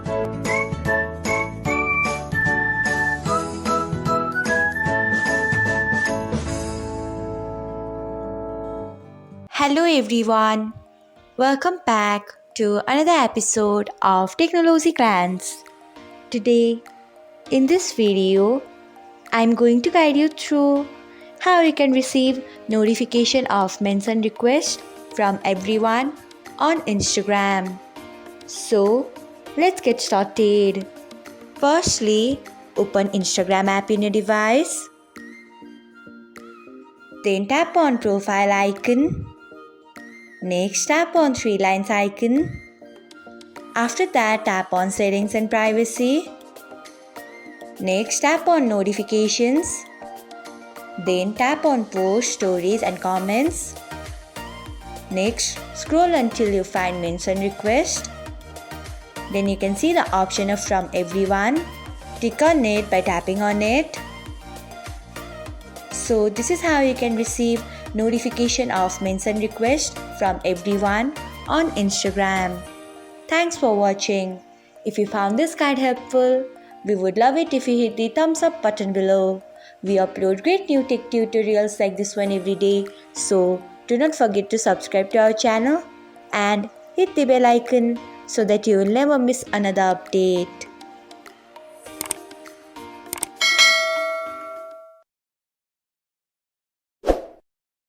Hello everyone, welcome back to another episode of Technologyglance. Today, in this video, I'm going to guide you through how you can receive notification of mention request from everyone on Instagram. So, let's get started. Firstly, open Instagram app in your device. Then tap on profile icon. Next, tap on three lines icon. After that, tap on settings and privacy. Next, tap on notifications. Then tap on post, stories and comments. Next, scroll until you find mention request. Then you can see the option of from everyone. Click on it by tapping on it. So this is how you can receive notification of mention request from everyone on Instagram. Thanks for watching. If you found this guide helpful, we would love it if you hit the thumbs up button below. We upload great new tech tutorials like this one every day, so do not forget to subscribe to our channel and hit the bell icon so that you will never miss another update.